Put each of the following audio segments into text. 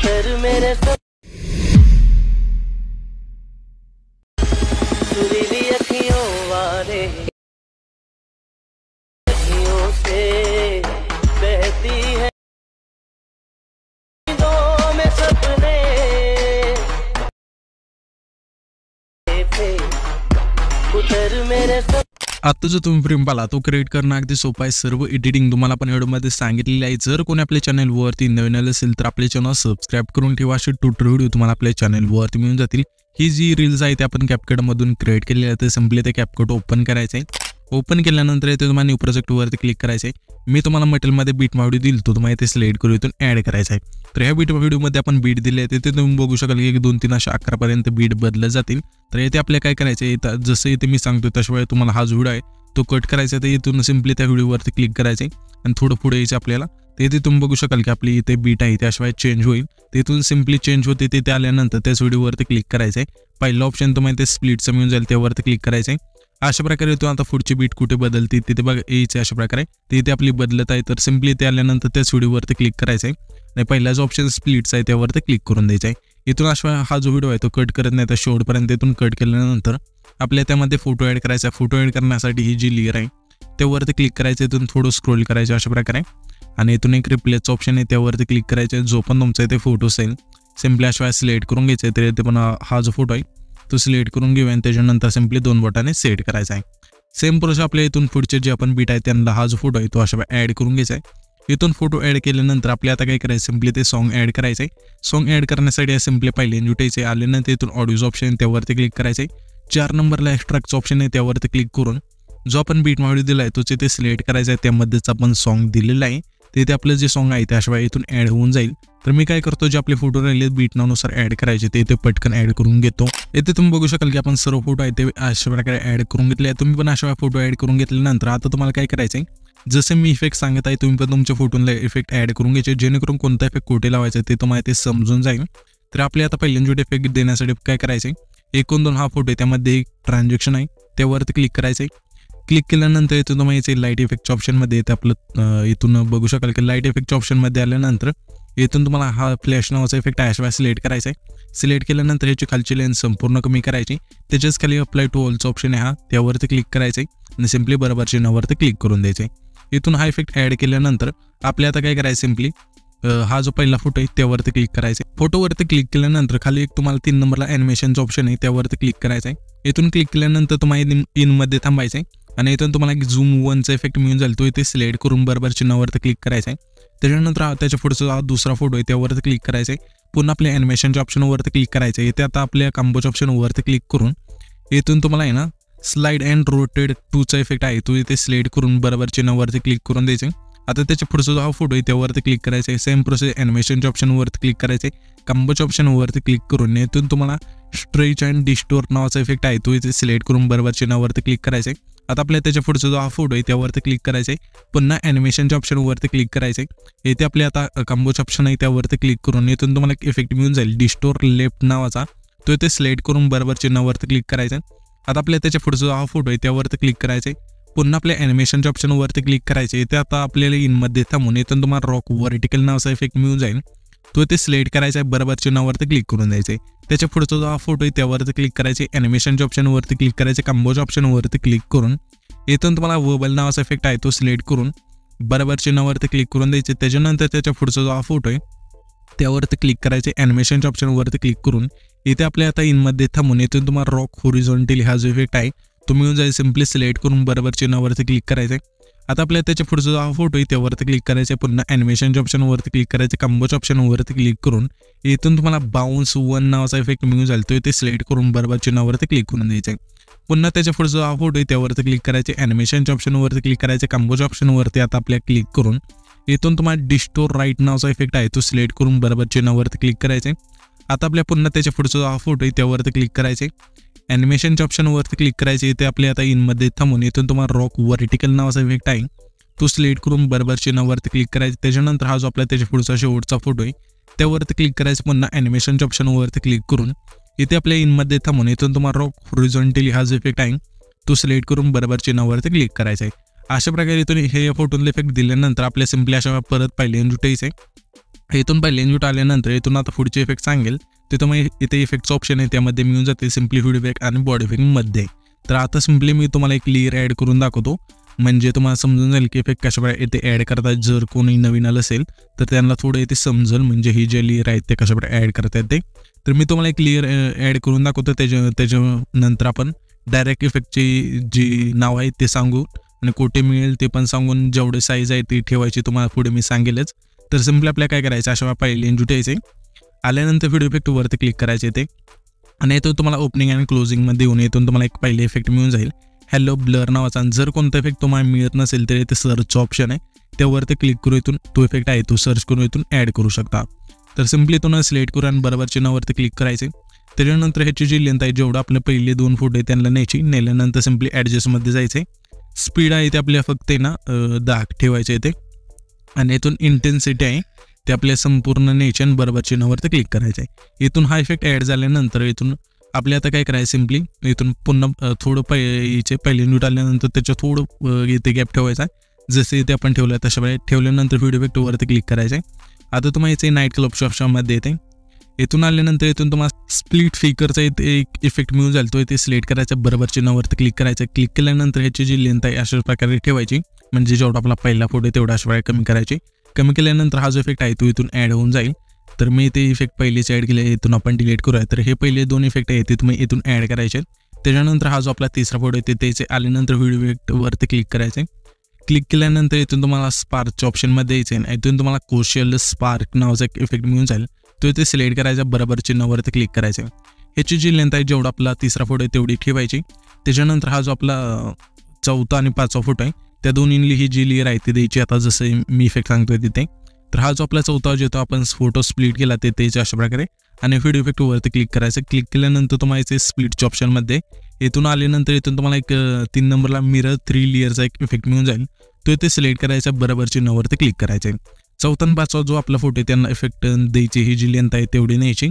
उतर मेरे सुरीली अखियों वाले अखियों से बहती है नींदों में सपने उतर मेरे आता जो तुम्ही फ्रेम पाला तो क्रिएट करणं अगदी सोपं आहे। सर्व एडिटिंग तुम्हाला पण व्हिडिओमध्ये सांगितलेली आहे। जर कोणी आपल्या चॅनलवरती नवीन आले असेल तर आपले चॅनल सबस्क्राइब करून ठेवा। असे ट्युटोरियल व्हिडिओ तुम्हाला आपल्या चॅनलवरती मिळून जातील। ही जी रील्स आहे ते आपण कॅपकट मधून क्रिएट केलेली आहे। तर सिंपली ते कॅपकट ओपन करायचं आहे। ओपन केल्यानंतर इथे तुम्हाला न्यू प्रोजेक्ट वरती क्लिक करायचं आहे। मी तुम्हाला मटेरियल मध्ये बीट व्हिडिओ दिल तो तुम्हाला इथे सिलेक्ट करून इथून ऍड करायचा आहे। तर ह्या बीट व्हिडिओ मध्ये आपण बीट दिले आहे तिथे तुम्ही बघू शकाल की 2 3 अशा 11 पर्यंत बीट बदलत जातील। तर इथे आपल्याला काय करायचं आहे जसं इथे मी सांगतो तशावेळी तुम्हाला हा व्हिडिओ आहे तो कट करायचा आहे। तर इथून सिंपली त्या व्हिडिओवरती क्लिक करायचं आहे आणि थोडं पुढे यायचं आपल्याला। तर इथे तुम्ही बघू शकाल की आपली इथे बीट आहे त्याशिवाय चेंज होईल। तिथून सिंपली चेंज होते तिथे आल्यानंतर त्याच व्हिडिओवरती क्लिक करायचं आहे। पहिला ऑप्शन तुम्हाला ते स्प्लिटचं मिळून जाईल त्यावरती क्लिक करायचं आहे। अशा प्रकारे तो आता पुढची बीट कुठे बदलते तिथे बघा यायचं अशा प्रकारे तिथे आपली बदलत आहे। तर सिंपली ते आल्यानंतर त्याच व्हिडिओवरती क्लिक करायचं आहे आणि पहिला जो ऑप्शन स्प्लिट्स आहे त्यावरती क्लिक करून द्यायचा आहे। इथून अशा हा जो व्हिडिओ आहे तो कट करत नाही तर शेवटपर्यंत इथून कट केल्यानंतर आपल्या त्यामध्ये फोटो ऍड करायचा आहे। फोटो ऍड करण्यासाठी ही जी लेयर आहे त्यावरती क्लिक करायचं इथून थोडं स्क्रोल करायचं अशा प्रकारे आणि इथून एक रिप्लेसचा ऑप्शन आहे त्यावरती क्लिक करायचं। जो पण तुमचा इथे फोटो असेल सिंपली अशा सिलेक्ट करून घ्यायचा आहे। तर इथे पण हा जो फोटो आहे तो सिलेक्ट करून घेऊया आणि त्याच्यानंतर सिंपली 2 बोटाने सेट करायचा आहे। सेम प्रोसेस आपल्या इथून पुढचे जे आपण बीट आहे त्यांना हा जो फोटो आहे तो अशा ऍड करून घ्यायचा आहे। इथून फोटो ऍड केल्यानंतर आपल्याला आता काय करायचं सिंपली ते सॉन्ग ऍड करायचं आहे। सॉन्ग ऍड करण्यासाठी सिंपली पहिले इन्व्हिटेशन आहे आल्यानंतर इथून ऑडिओ ऑप्शन त्यावरती क्लिक करायचं आहे। 4 नंबरला एक्स्ट्रॅक्टचा ऑप्शन आहे त्यावरती क्लिक करून जो आपण बीट व्हिडिओ दिला आहे तोच इथे सिलेक्ट करायचा आहे। त्यामध्येच आपण सॉन्ग दिलेला आहे तिथे आपलं जे सॉन्ग आहे त्याशिवाय इथून ऍड होऊन जाईल। तर मी काय करतो जे आपले फोटो राहिले बीट नावानुसार ऍड करायचे ते इथे पटकन ऍड करून घेतो। इथे तुम्ही बघू शकाल की आपण सर्व फोटो आहे ते अशा प्रकारे ऍड करून घेतले आहे। तुम्ही पण अशा फोटो ऍड करून घेतल्यानंतर आता तुम्हाला काय करायचं आहे जसे मी इफेक्ट सांगत आहे तुम्ही पण तुमच्या फोटोला इफेक्ट ऍड करून घ्यायचे जेणेकरून कोणता इफेक्ट कुठे लावायचा ते तुम्हाला ते समजून जाईल। तर आपले आता पहिल्यांदा इफेक्ट देण्यासाठी काय करायचं आहे 1 2 हा फोटो आहे त्यामध्ये एक ट्रान्झॅक्शन आहे त्यावरती क्लिक करायचं आहे। क्लिक केल्यानंतर इथून तुम्हाला याचे लाईट इफेक्टच्या ऑप्शनमध्ये येते आपलं इथून बघू शकाल की लाईट इफेक्टच्या ऑप्शनमध्ये आल्यानंतर इथून तुम्हाला हा फ्लॅश नावाचा इफेक्ट आहे अशा सिलेक्ट करायचा आहे। सिलेक्ट केल्यानंतर याची खालची लेन्थ संपूर्ण कमी करायची त्याच्याच खाली अप्लाय टू ऑलचा ऑप्शन आहे हा त्यावरती क्लिक करायचं आहे आणि सिंपली बरोबर चिन्हावरती क्लिक करून द्यायचं आहे। इथून हा इफेक्ट ॲड केल्यानंतर आपल्या आता काय करायचं सिंपली हा जो पहिला फोटो आहे त्यावरती क्लिक करायचा आहे। फोटोवरती क्लिक केल्यानंतर खाली एक तुम्हाला 3 नंबरला ॲनिमेशनचा ऑप्शन आहे त्यावरती क्लिक करायचं आहे। इथून क्लिक केल्यानंतर तुम्हाला इनमध्ये थांबायचं आहे आणि इथून तुम्हाला एक झूम 1चा इफेक्ट मिळून जाईल तो इथे सिलेक्ट करून बरोबर चिन्हावरती क्लिक करायचा आहे। त्याच्यानंतर त्याच्या पुढचा हा दुसरा फोटो आहे त्यावरती क्लिक करायचा आहे। पुन्हा आपल्या ॲनिमेशनच्या ऑप्शनवरती क्लिक करायचं आहे। इथे आता आपल्या कॉम्पोच्या ऑप्शनवरती क्लिक करून इथून तुम्हाला आहे ना स्लाइड अँड रोटेट 2चा इफेक्ट आहे तो इथे सिलेक्ट करून बरोबर चिन्हावरती क्लिक करून द्यायचं आहे। आता त्याच्या पुढचा जो हा फोटो आहे त्यावरती क्लिक करायचं आहे। सेम प्रोसेस ॲनिमेशनच्या ऑप्शनवरती क्लिक करायचं आहे। कॉम्पोच्या ऑप्शनवरती क्लिक करून इथून तुम्हाला स्ट्रेच अँड डिस्टोर्ट नावाचा इफेक्ट आहे तो इथे सिलेक्ट करून बरोबर चिन्हावरती क्लिक करायचं आहे। आता आपल्या त्याच्या पुढचा जो हा फोटो आहे त्यावरती क्लिक करायचं आहे। पुन्हा ॲनिमेशनच्या ऑप्शनवरती क्लिक करायचं आहे। इथे आपले आता कॉम्पोचा ऑप्शन आहे त्यावरती क्लिक करून इथून तुम्हाला एक इफेक्ट मिळून जाईल डिस्टोर लेफ्ट नावाचा तो इथे सिलेक्ट करून बरोबर चिन्हावरती क्लिक करायचं आहे। आता आपल्या त्याच्या पुढचा जो हा फोटो आहे त्यावरती क्लिक करायचं आहे। पुन्हा आपल्या ॲनिमेशनच्या ऑप्शनवरती क्लिक करायचे इथे आता आपल्याला इनमध्ये थांबून इथून तुम्हाला रॉक व्हर्टिकल नावाचा इफेक्ट मिळून जाईल तो इथे सिलेक्ट करायचा आहे बरोबर चिन्हावरती क्लिक करून द्यायचं आहे। त्याच्या पुढचा जो हा फोटो आहे त्यावरती क्लिक करायचे ॲनिमेशनच्या ऑप्शनवरती क्लिक करायचे कॉम्पोच्या ऑप्शनवरती क्लिक करून इथून तुम्हाला वर्बल नावाचा इफेक्ट आहे तो सिलेक्ट करून बरोबर चिन्हावरती क्लिक करून द्यायचे। त्याच्यानंतर त्याच्या पुढचा जो हा फोटो आहे त्यावरती क्लिक करायचे ॲनिमेशनच्या ऑप्शनवरती क्लिक करून इथे आपल्या आता इनमध्ये थांबून इथून तुम्हाला रॉक हॉरिझॉन्टली हा जो इफेक्ट आहे तो मिळून जाईल सिंपली सिलेक्ट करून बरोबर चिन्हावरती क्लिक करायचं आहे। आता आपल्या त्याच्या पुढचा जो हा फोटो आहे त्यावरती क्लिक करायचं पुन्हा ॲनिमेशनच्या ऑप्शनवरती क्लिक करायचं कॉम्पोच्या ऑप्शनवरती क्लिक करून इथून तुम्हाला बाउन्स 1 नावाचा इफेक्ट मिळून जाईल तो इथे सिलेक्ट करून बरोबर चिन्हावरती क्लिक करून द्यायचं आहे। पुन्हा त्याच्या पुढचा हा फोटो आहे त्यावरती क्लिक करायचे ॲनिमेशनच्या ऑप्शनवरती क्लिक करायचे कॉम्पोच्या ऑप्शनवरती आता आपल्या क्लिक करून इथून तुम्हाला डिस्टोर राईट नावाचा इफेक्ट आहे तो सिलेक्ट करून बरोबर चिन्हावरती क्लिक करायचे। आता आपल्या पुन्हा त्याच्या पुढचा जो हा फोटो आहे त्यावरती क्लिक करायचे ॲनिमेशनच्या ऑप्शनवरती क्लिक करायचे इथे आपल्या आता इनमध्ये थांबून इथून तुम्हाला रॉक व्हर्टिकल नावाचा इफेक्ट आहे तो सिलेक्ट करून बरोबर चिन्हावरती क्लिक करायचे। त्याच्यानंतर हा जो आपला त्याच्या पुढचा शेवटचा फोटो आहे त्यावरती क्लिक करायचं पुन्हा ॲनिमेशनच्या ऑप्शनवरती क्लिक करून इथे आपल्या इनमध्ये थांबून इथून तुम्हाला रॉक हॉरिझॉन्टली हा जो इफेक्ट आहे तो सिलेक्ट करून बरोबर चिन्हावरती क्लिक करायचा आहे। अशा प्रकारे इथून हे फोटोला इफेक्ट दिल्यानंतर आपल्या सिंपली अशा परत पाहिले इन्व्हिटेशन आहे इथून पहिले इनपुट आल्यानंतर इथून आता पुढचे इफेक्ट सांगेल ते तुम्ही इथे इफेक्टचं ऑप्शन आहे त्यामध्ये मिळून जाते सिम्प्लिफाईड इफेक्ट आणि बॉडी इफेक्टमध्ये. तर आता सिम्पली मी तुम्हाला एक लेयर ॲड करून दाखवतो म्हणजे तुम्हाला समजून जाईल की इफेक्ट कशाप्रकारे इथे ॲड करतात. जर कोणी नवीन आलं असेल तर त्यांना थोडं इथे समजेल म्हणजे ही जे लेयर आहेत ते कशाप्रकारे ॲड करता येते. तर मी तुम्हाला एक लेयर ॲड करून दाखवतो त्याच्यानंतर आपण डायरेक्ट इफेक्टची जी नाव आहे ते सांगू आणि कुठे मिळेल ते पण सांगून जेवढे साईज आहे ती ठेवायची तुम्हाला पुढे मी सांगेलच. तर सिम्पली आपल्याला काय करायचं अशा पहिले इनपुट यायचे आल्यानंतर व्हिडिओ इफेक्टवरती क्लिक करायचे ते आणि इथून तुम्हाला ओपनिंग आणि क्लोजिंगमध्ये येऊन इथून तुम्हाला एक पहिले इफेक्ट मिळून जाईल हॅलो ब्लर नावाचा. जर कोणता इफेक्ट तुम्हाला मिळत नसेल तर इथे सर्च ऑप्शन आहे त्यावरती क्लिक करू इथून तो इफेक्ट आहे तो सर्च करून इथून ॲड करू शकता. तर सिम्पली तुम्हाला सिलेक्ट करू आणि बरोबर चिन्हावरती क्लिक करायचे. त्याच्यानंतर ह्याची जी लेंथ आहे जेवढं आपले पहिले 2 फूट आहे त्यांना नेल्यानंतर सिम्पली ॲडजस्टमध्ये जायचे. स्पीड आहे ते आपल्या फक्त आहे ना 10 ठेवायचे इथे आणि इथून इंटेन्सिटी आहे ते आपल्या संपूर्ण न्यायचे आणि बरोबर चिन्हावरती क्लिक करायचं आहे. इथून हा इफेक्ट ॲड झाल्यानंतर इथून आपल्या आता काय करायचं सिम्पली इथून पुन्हा थोडं पहिले न्यूट आल्यानंतर त्याच्या थोडं इथे गॅप ठेवायचा आहे जसे इथे आपण ठेवलं तशा वेळेस ठेवल्यानंतर व्हिडिओ इफेक्टवरती क्लिक करायचं आहे. आता तुम्हाला इथे नाईट क्लब ऑप्शनमध्ये येते. इथून आल्यानंतर इथून तुम्हाला स्प्लिट फिकरचा इथे एक इफेक्ट मिळून जाईल तो इथे सिलेक्ट करायचा बरोबर चिन्हावरती क्लिक करायचं. क्लिक केल्यानंतर ह्याची जी लेंथ आहे अशा प्रकारे ठेवायची म्हणजे जेवढा आपला पहिला फोटो आहे तेवढा अशा प्रकारे कमी करायची. कमी केल्यानंतर हा जो इफेक्ट आहे तो इथून ॲड होऊन जाईल. तर मी ते इफेक्ट पहिलेच ॲड केले इथून आपण डिलीट करूया. तर हे पहिले 2 इफेक्ट आहेत ते तुम्ही इथून ॲड करायचे. त्याच्यानंतर हा जो आपला तिसरा फोटो आहे त्याचे आल्यानंतर व्हिडिओ इफेक्टवरती क्लिक करायचे. क्लिक केल्यानंतर इथून तुम्हाला स्पार्कच्या ऑप्शनमध्ये यायचे आणि इथून तुम्हाला कोशियल स्पार्क नावाचा एक इफेक्ट मिळून जाईल तो इथे सिलेक्ट करायचा बरोबर चिन्हावरती क्लिक करायचे. ह्याची जी लेंथ आहे जेवढा आपला तिसरा फोटो आहे तेवढी ठेवायची. त्याच्यानंतर हा जो आपला 4था आणि 5वा फोटो आहे त्या दोन्हींनी ही जी लेयर आहे ती द्यायची आता जसं मी इफेक्ट सांगतोय तिथे. तर हा जो आपला 4था जो आपण फोटो स्प्लिट केला ते त्याच्या अशा प्रकारे आणि व्हिडिओ इफेक्टवरती क्लिक करायचं. क्लिक केल्यानंतर तुम्हाला इथे स्प्लिटच्या ऑप्शनमध्ये इथून आल्यानंतर इथून तुम्हाला एक 3 नंबरला मिरर 3 लेयरचा एक इफेक्ट मिळून जाईल तो इथे सिलेक्ट करायचा बरोबर चिन्हावरती क्लिक करायचे. 4था आणि 5वा जो आपला फोटो आहे त्यांना इफेक्ट द्यायची ही जी लेंथ आहे तेवढी न्यायची.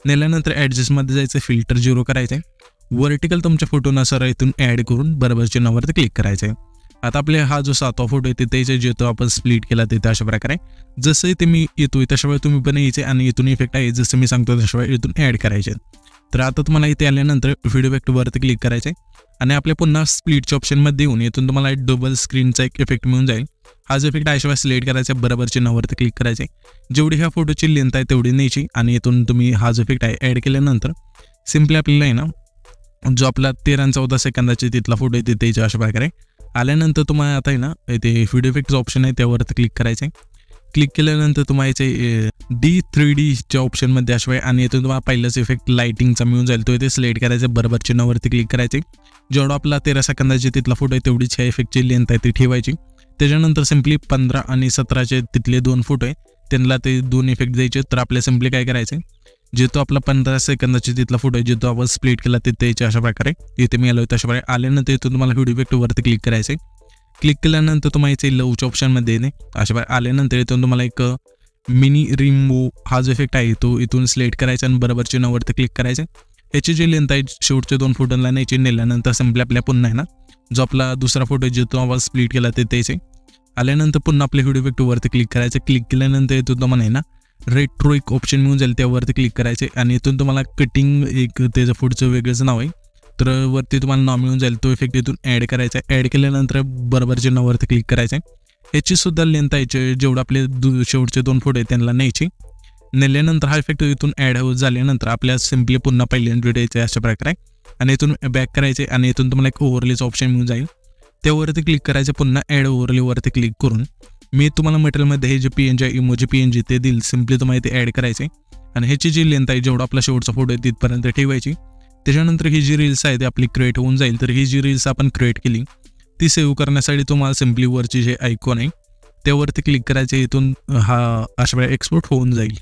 नेल्यानंतर ॲडजस्टमध्ये जायचं फिल्टर 0 करायचं वर्टिकल तुमच्या फोटोनुसार इथून ॲड करून बरोबर चिन्हावरती क्लिक करायचं. आता आपले हा जो 7वा फोटो आहे त्याचे जे तो आपण स्प्लिट केला तिथे अशा प्रकारे जसं इथे मी येतोय तशा वेळी तुम्ही पण यायचे आणि इथून इफेक्ट आहे जसं मी सांगतो तशा वेळी इथून ॲड करायचे. तर आता तुम्हाला इथे आल्यानंतर व्हिडिओ इफेक्टवरती क्लिक करायचे आणि आपल्या पुन्हा स्प्लिटच्या ऑप्शनमध्ये येऊन इथून तुम्हाला एक डबल स्क्रीनचा एक इफेक्ट मिळून जाईल. हा जो इफेक्ट आहे सिलेक्ट करायचा बरोबर चिन्हावरती क्लिक करायचे. जेवढी ह्या फोटोची लेंथ आहे तेवढी न्यायची आणि इथून तुम्ही हा जो इफेक्ट आहे ॲड केल्यानंतर सिम्पली आपल्याला आहे ना जो आपला 13 आणि 14 सेकंदाचे तिथला फोटो आहे तिथे अशा प्रकारे आल्यानंतर तुम्हाला आता आहे ना इथे व्हिडिओ इफेक्टचं ऑप्शन आहे त्यावरती क्लिक करायचं आहे. क्लिक केल्यानंतर तुम्हाला इथे D3Dच्या ऑप्शनमध्ये अशा वेळी आणि इथून तुम्हाला पहिलाच इफेक्ट लाईटिंगचा मिळून जाईल तो इथे सिलेक्ट करायचा बरोबर चिन्हावरती क्लिक करायचे. जेवढा आपला 13 सेकंदाचे तिथला फोटो आहे तेवढीच ह्या इफेक्टची लेंथ आहे ती ठेवायची. त्याच्यानंतर सिम्पली 15 आणि 17चे तिथले 2 फोटो आहे त्यांना ते 2 इफेक्ट द्यायचे. तर आपल्या सिम्पली काय करायचं जे तो आपला 15 सेकंदाचे तिथला फोटो आहे जे तो आपण स्प्लिट केला ते त्याच्या अशा प्रकारे इथे मी आलो तशा प्रकारे आल्यानंतर इथून तुम्हाला व्हिडिओ इफेक्टवरती क्लिक करायचे. क्लिक केल्यानंतर तुम्हाला इथे लवच्या ऑप्शनमध्ये येणे अशा प्रकारे आल्यानंतर इथून तुम्हाला एक मिनी रिमूव्ह हा जो इफेक्ट आहे तो इथून सिलेक्ट करायचा आणि बरोबर चिन्हावरती क्लिक करायचे. ह्याची जी लेंथ आहे शेवटचे 2 फोटोला न्यायची. नेल्यानंतर सिम्पली आपल्या पुन्हा आहे ना जो आपला दुसरा फोटो जे तो आपण स्प्लिट केला ते त्याचे आल्यानंतर पुन्हा आपल्या व्हिडिओ इफेक्टवरती क्लिक करायचं. क्लिक केल्यानंतर इथून तुम्हाला आहे ना रेट्रो एक ऑप्शन मिळून जाईल त्यावरती क्लिक करायचे आणि इथून तुम्हाला कटिंग एक त्याचं पुढचं वेगळंच नाव आहे तर वरती तुम्हाला नाव मिळून जाईल तो इफेक्ट इथून ॲड करायचा आहे. ॲड केल्यानंतर बरोबर चिन्हावरती क्लिक करायचं आहे. ह्याची सुद्धा लेंथ आहे जेवढं आपले शेवटचे 2 फोटो आहेत त्यांना न्यायची. नेल्यानंतर हा इफेक्ट इथून ॲड झाल्यानंतर आपल्याला सिम्पली पुन्हा पहिले इनपुट द्यायचे अशा प्रकारे आणि इथून बॅक करायचे आणि इथून तुम्हाला एक ओव्हरलेचं ऑप्शन मिळून जाईल त्यावरती क्लिक करायचं. पुन्हा ॲड ओव्हरलेवरती क्लिक करून मी तुम्हाला मटेरियलमध्ये हे जे PNG आहे इमोजी PNG ते देईल सिम्पली तुम्हाला इथे ॲड करायचे आणि ह्याची जी लेंथ आहे जेवढा आपला शेवटचा फोटो आहे तिथपर्यंत ठेवायची. त्याच्यानंतर ही जी रील्स आहे ती आपली क्रिएट होऊन जाईल. तर ही जी रील्स आपण क्रिएट केली ती सेव्ह करण्यासाठी तुम्हाला सिम्पली वरची जे आयकॉन आहे त्यावरती क्लिक करायचे. इथून हा अशा वेळेला एक्सपोर्ट होऊन जाईल.